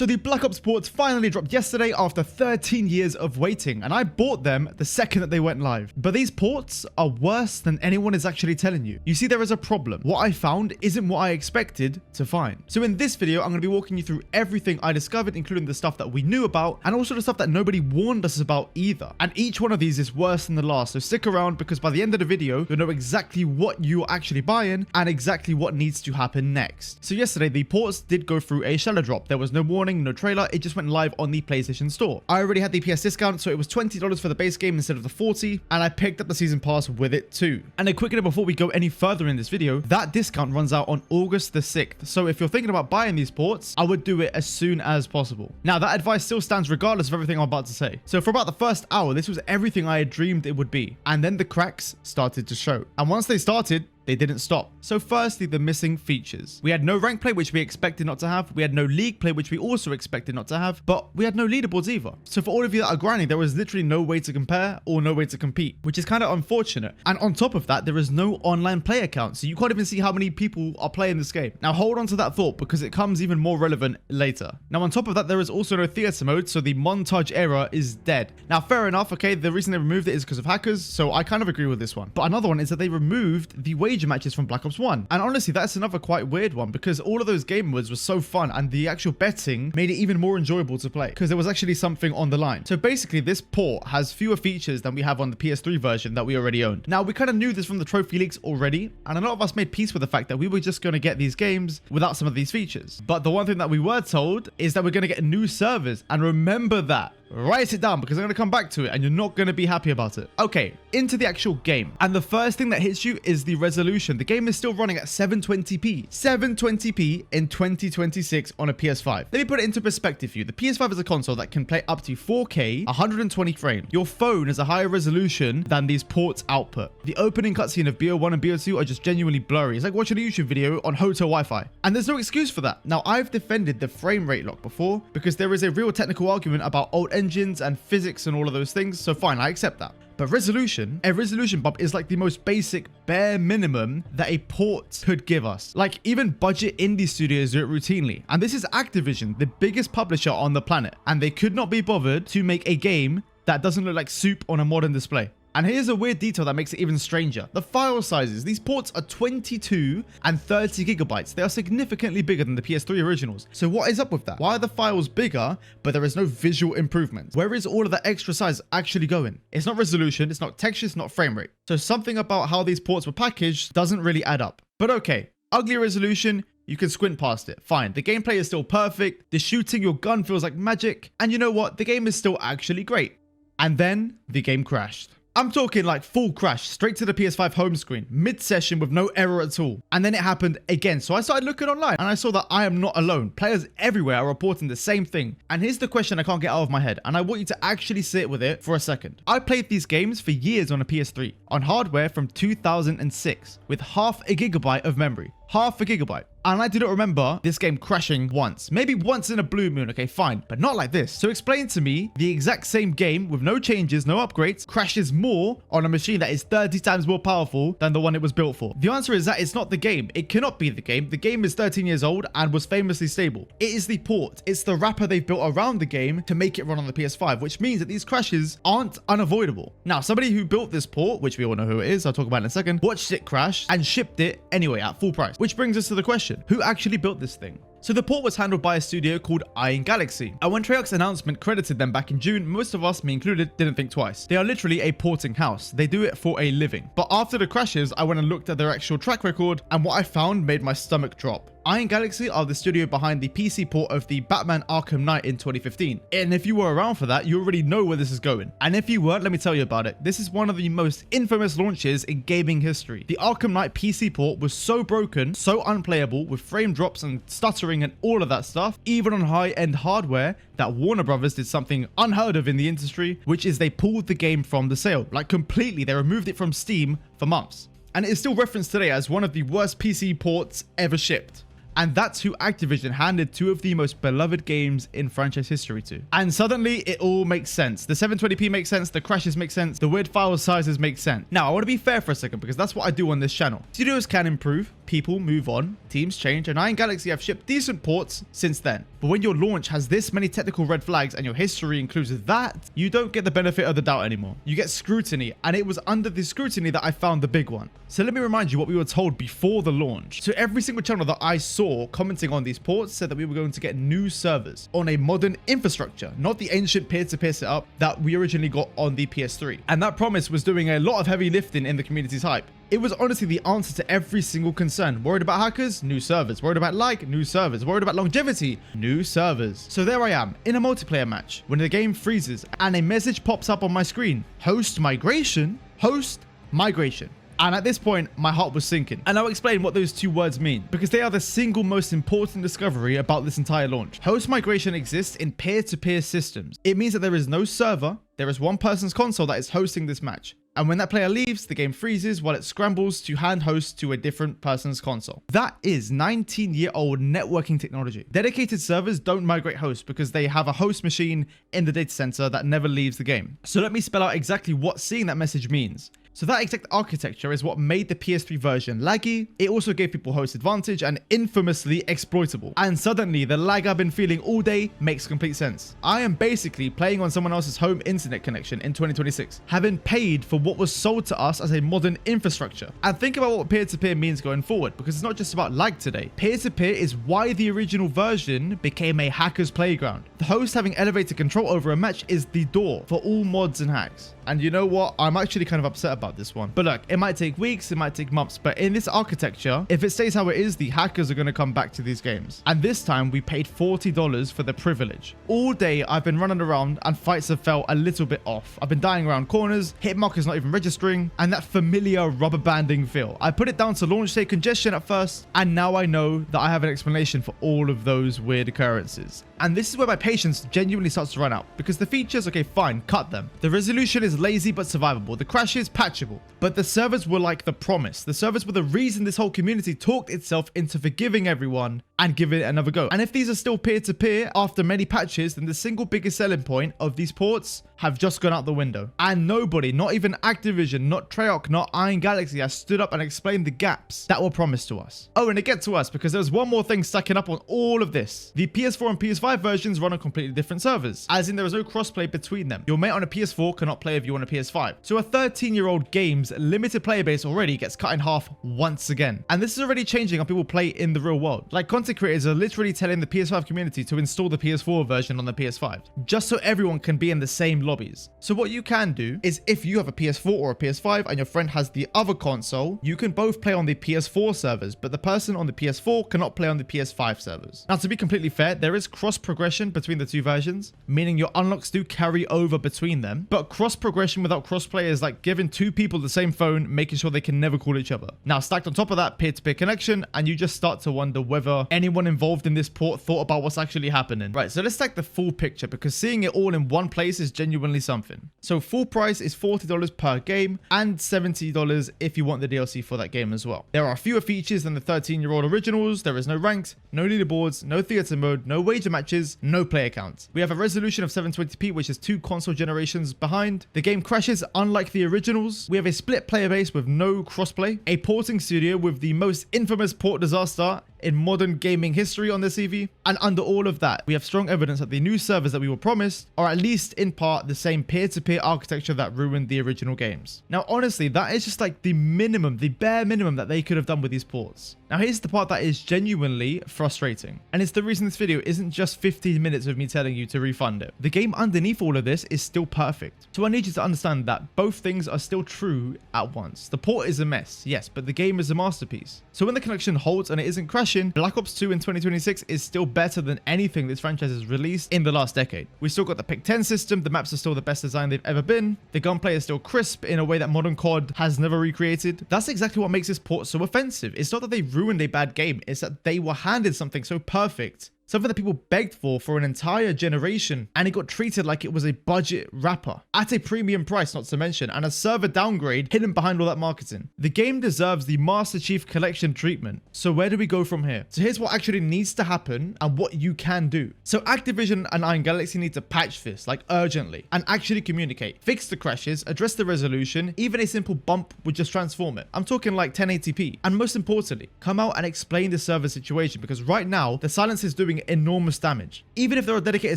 So the Black Ops ports finally dropped yesterday after 13 years of waiting, and I bought them the second that they went live. But these ports are worse than anyone is actually telling you. You see, there is a problem. What I found isn't what I expected to find. So in this video, I'm going to be walking you through everything I discovered, including the stuff that we knew about, and also the stuff that nobody warned us about either. And each one of these is worse than the last, so stick around because by the end of the video, you'll know exactly what you're actually buying and exactly what needs to happen next. So yesterday, the ports did go through a shadow drop. There was no warning, no trailer, it just went live on the PlayStation Store. I already had the PS discount, so it was $20 for the base game instead of the $40, and I picked up the season pass with it too. And a quick note before we go any further in this video, that discount runs out on August the 6th, so if you're thinking about buying these ports, I would do it as soon as possible. Now, that advice still stands regardless of everything I'm about to say. So for about the first hour, this was everything I had dreamed it would be, and then the cracks started to show. And once they started, they didn't stop. So firstly, the missing features. We had no rank play, which we expected not to have. We had no league play, which we also expected not to have, but we had no leaderboards either. So for all of you that are grinding, there was literally no way to compare or no way to compete, which is kind of unfortunate. And on top of that, there is no online play account, so you can't even see how many people are playing this game. Now hold on to that thought because it comes even more relevant later. Now on top of that, there is also no theater mode, so the montage era is dead. Now fair enough, okay, the reason they removed it is because of hackers, so I kind of agree with this one. But another one is that they removed the wager matches from Black Ops 1. And honestly, that's another quite weird one because all of those game modes were so fun and the actual betting made it even more enjoyable to play because there was actually something on the line. So basically, this port has fewer features than we have on the PS3 version that we already owned. Now, we kind of knew this from the trophy leaks already, and a lot of us made peace with the fact that we were just going to get these games without some of these features. But the one thing that we were told is that we're going to get new servers, and remember that. Write it down because I'm going to come back to it and you're not going to be happy about it. Okay, into the actual game. And the first thing that hits you is the resolution. The game is still running at 720p. 720p in 2026 on a PS5. Let me put it into perspective for you. The PS5 is a console that can play up to 4K, 120 frames. Your phone has a higher resolution than these ports output. The opening cutscene of BO1 and BO2 are just genuinely blurry. It's like watching a YouTube video on hotel Wi-Fi. And there's no excuse for that. Now, I've defended the frame rate lock before because there is a real technical argument about old engines and physics and all of those things, so fine, I accept that. But a resolution bump is like the most basic bare minimum that a port could give us. Like even budget indie studios do it routinely. And this is Activision, the biggest publisher on the planet. And they could not be bothered to make a game that doesn't look like soup on a modern display. And here's a weird detail that makes it even stranger. The file sizes. These ports are 22 and 30 gigabytes. They are significantly bigger than the PS3 originals. So what is up with that? Why are the files bigger, but there is no visual improvement? Where is all of that extra size actually going? It's not resolution, it's not texture, it's not frame rate. So something about how these ports were packaged doesn't really add up. But okay, ugly resolution, you can squint past it. Fine, the gameplay is still perfect. The shooting your gun feels like magic. And you know what? The game is still actually great. And then the game crashed. I'm talking like full crash, straight to the PS5 home screen, mid-session with no error at all. And then it happened again. So I started looking online and I saw that I am not alone. Players everywhere are reporting the same thing. And here's the question I can't get out of my head. And I want you to actually sit with it for a second. I played these games for years on a PS3, on hardware from 2006, with half a gigabyte of memory. Half a gigabyte. And I do not remember this game crashing once. Maybe once in a blue moon, okay, fine, but not like this. So explain to me the exact same game with no changes, no upgrades, crashes more on a machine that is 30 times more powerful than the one it was built for. The answer is that it's not the game. It cannot be the game. The game is 13 years old and was famously stable. It is the port. It's the wrapper they've built around the game to make it run on the PS5, which means that these crashes aren't unavoidable. Now, somebody who built this port, which we all know who it is, I'll talk about in a second, watched it crash and shipped it anyway at full price. Which brings us to the question, who actually built this thing? So the port was handled by a studio called Iron Galaxy. And when Treyarch's announcement credited them back in June, most of us, me included, didn't think twice. They are literally a porting house. They do it for a living. But after the crashes, I went and looked at their actual track record, and what I found made my stomach drop. Iron Galaxy are the studio behind the PC port of the Batman Arkham Knight in 2015. And if you were around for that, you already know where this is going. And if you weren't, let me tell you about it. This is one of the most infamous launches in gaming history. The Arkham Knight PC port was so broken, so unplayable, with frame drops and stuttering and all of that stuff, even on high-end hardware, that Warner Brothers did something unheard of in the industry, which is they pulled the game from the sale. Like completely, they removed it from Steam for months. And it is still referenced today as one of the worst PC ports ever shipped. And that's who Activision handed two of the most beloved games in franchise history to. And suddenly it all makes sense. The 720p makes sense, the crashes make sense, the weird file sizes make sense. Now, I want to be fair for a second because that's what I do on this channel. Studios can improve, people move on, teams change, and I and Galaxy have shipped decent ports since then. But when your launch has this many technical red flags and your history includes that, you don't get the benefit of the doubt anymore. You get scrutiny, and it was under the scrutiny that I found the big one. So let me remind you what we were told before the launch. So every single channel that I saw commenting on these ports said that we were going to get new servers on a modern infrastructure, not the ancient peer-to-peer setup that we originally got on the PS3. And that promise was doing a lot of heavy lifting in the community's hype. It was honestly the answer to every single concern. Worried about hackers? New servers. Worried about lag? New servers. Worried about longevity? New servers. So there I am in a multiplayer match when the game freezes and a message pops up on my screen. Host migration? Host migration. And at this point, my heart was sinking. And I'll explain what those two words mean, because they are the single most important discovery about this entire launch. Host migration exists in peer-to-peer systems. It means that there is no server, there is one person's console that is hosting this match. And when that player leaves, the game freezes while it scrambles to hand host to a different person's console. That is 19-year-old networking technology. Dedicated servers don't migrate hosts because they have a host machine in the data center that never leaves the game. So let me spell out exactly what seeing that message means. So that exact architecture is what made the PS3 version laggy. It also gave people host advantage and infamously exploitable. And suddenly the lag I've been feeling all day makes complete sense. I am basically playing on someone else's home internet connection in 2026, having paid for what was sold to us as a modern infrastructure. And think about what peer-to-peer means going forward, because it's not just about lag today. Peer-to-peer is why the original version became a hacker's playground. The host having elevated control over a match is the door for all mods and hacks. And you know what? I'm actually kind of upset about this one. But look, it might take weeks, it might take months, but in this architecture, if it stays how it is, the hackers are going to come back to these games. And this time we paid $40 for the privilege. All day I've been running around and fights have felt a little bit off. I've been dying around corners, hit markers not even registering, and that familiar rubber banding feel. I put it down to launch day congestion at first, and now I know that I have an explanation for all of those weird occurrences. And this is where my patience genuinely starts to run out, because the features, okay, fine, cut them. The resolution is lazy but survivable. The crashes, patchable. But the servers were like the promise. The servers were the reason this whole community talked itself into forgiving everyone and giving it another go. And if these are still peer-to-peer after many patches, then the single biggest selling point of these ports have just gone out the window. And nobody, not even Activision, not Treyarch, not Iron Galaxy, has stood up and explained the gaps that were promised to us. Oh, and it gets to us because there's one more thing stacking up on all of this. The PS4 and PS5 versions run on completely different servers, as in there is no crossplay between them. Your mate on a PS4 cannot play with you on a PS5. So a 13-year-old game's limited player base already gets cut in half once again. And this is already changing how people play in the real world. Like, content creators are literally telling the PS5 community to install the PS4 version on the PS5, just so everyone can be in the same lobbies. So what you can do is, if you have a PS4 or a PS5 and your friend has the other console, you can both play on the PS4 servers, but the person on the PS4 cannot play on the PS5 servers. Now, to be completely fair, there is cross progression between the two versions, meaning your unlocks do carry over between them, but cross progression without crossplay is like giving two people the same phone, making sure they can never call each other. Now, stacked on top of that, peer-to-peer connection, and you just start to wonder whether anyone involved in this port thought about what's actually happening. Right, so let's stack the full picture, because seeing it all in one place is genuinely something. So full price is $40 per game and $70 if you want the DLC for that game as well. There are fewer features than the 13-year-old originals. There is no ranks, no leaderboards, no theater mode, no wager matches, no player count. We have a resolution of 720p, which is 2 console generations behind. The game crashes unlike the originals. We have a split player base with no crossplay, a porting studio with the most infamous port disaster in modern gaming history on the CV. And under all of that, we have strong evidence that the new servers that we were promised are at least in part the same peer-to-peer architecture that ruined the original games. Now, honestly, that is just like the minimum, the bare minimum that they could have done with these ports. Now, here's the part that is genuinely frustrating. And it's the reason this video isn't just 15 minutes of me telling you to refund it. The game underneath all of this is still perfect. So I need you to understand that both things are still true at once. The port is a mess, yes, but the game is a masterpiece. So when the connection holds and it isn't crashing, Black Ops 2 in 2026 is still better than anything this franchise has released in the last decade. We still got the Pick 10 system, the maps are still the best design they've ever been, the gunplay is still crisp in a way that modern COD has never recreated. That's exactly what makes this port so offensive. It's not that they ruined a bad game, it's that they were handed something so perfect Something that people begged for an entire generation, and it got treated like it was a budget wrapper at a premium price, not to mention, and a server downgrade hidden behind all that marketing. The game deserves the Master Chief Collection treatment. So where do we go from here? So here's what actually needs to happen and what you can do. So Activision and Iron Galaxy need to patch this, like urgently, and actually communicate. Fix the crashes, address the resolution, even a simple bump would just transform it. I'm talking like 1080p. And most importantly, come out and explain the server situation, because right now, the silence is doing enormous damage, even if there are dedicated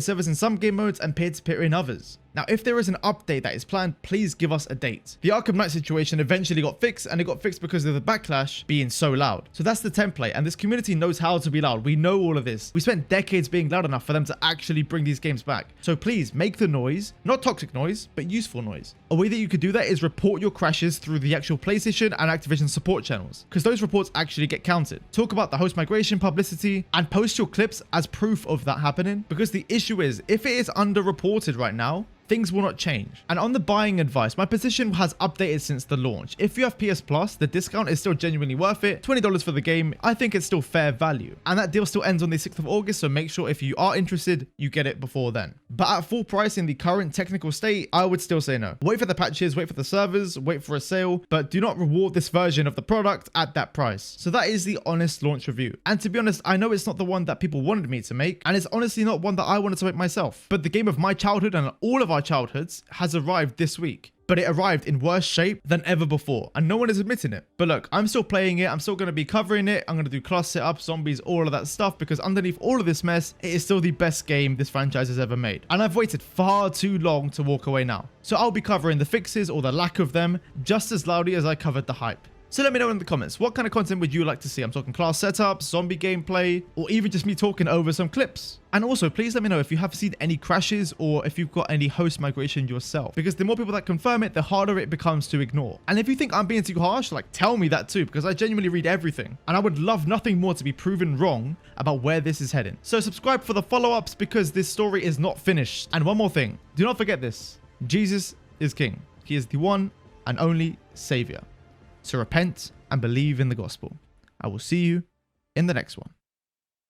servers in some game modes and peer-to-peer in others. Now, if there is an update that is planned, please give us a date. The Arkham Knight situation eventually got fixed, and it got fixed because of the backlash being so loud. So that's the template, and this community knows how to be loud. We know all of this. We spent decades being loud enough for them to actually bring these games back. So please make the noise, not toxic noise, but useful noise. A way that you could do that is report your crashes through the actual PlayStation and Activision support channels, because those reports actually get counted. Talk about the host migration publicity and post your clips as proof of that happening, because the issue is, if it is underreported right now, things will not change. And on the buying advice, my position has updated since the launch. If you have PS Plus, the discount is still genuinely worth it. $20 for the game, I think it's still fair value. And that deal still ends on the 6th of August, so make sure if you are interested, you get it before then. But at full price in the current technical state, I would still say no. Wait for the patches, wait for the servers, wait for a sale, but do not reward this version of the product at that price. So that is the honest launch review. And to be honest, I know it's not the one that people wanted me to make, and it's honestly not one that I wanted to make myself. But the game of my childhood and all of our childhoods has arrived this week, but it arrived in worse shape than ever before, and no one is admitting it. But look, I'm still playing it. I'm still going to be covering it. I'm going to do class setups, zombies, all of that stuff, because underneath all of this mess, it is still the best game this franchise has ever made. And I've waited far too long to walk away now. So I'll be covering the fixes or the lack of them just as loudly as I covered the hype. So let me know in the comments, what kind of content would you like to see? I'm talking class setups, zombie gameplay, or even just me talking over some clips. And also, please let me know if you have seen any crashes or if you've got any host migration yourself, because the more people that confirm it, the harder it becomes to ignore. And if you think I'm being too harsh, like, tell me that too, because I genuinely read everything. And I would love nothing more to be proven wrong about where this is heading. So subscribe for the follow-ups, because this story is not finished. And one more thing, do not forget this. Jesus is king. He is the one and only savior. So repent and believe in the gospel. I will see you in the next one.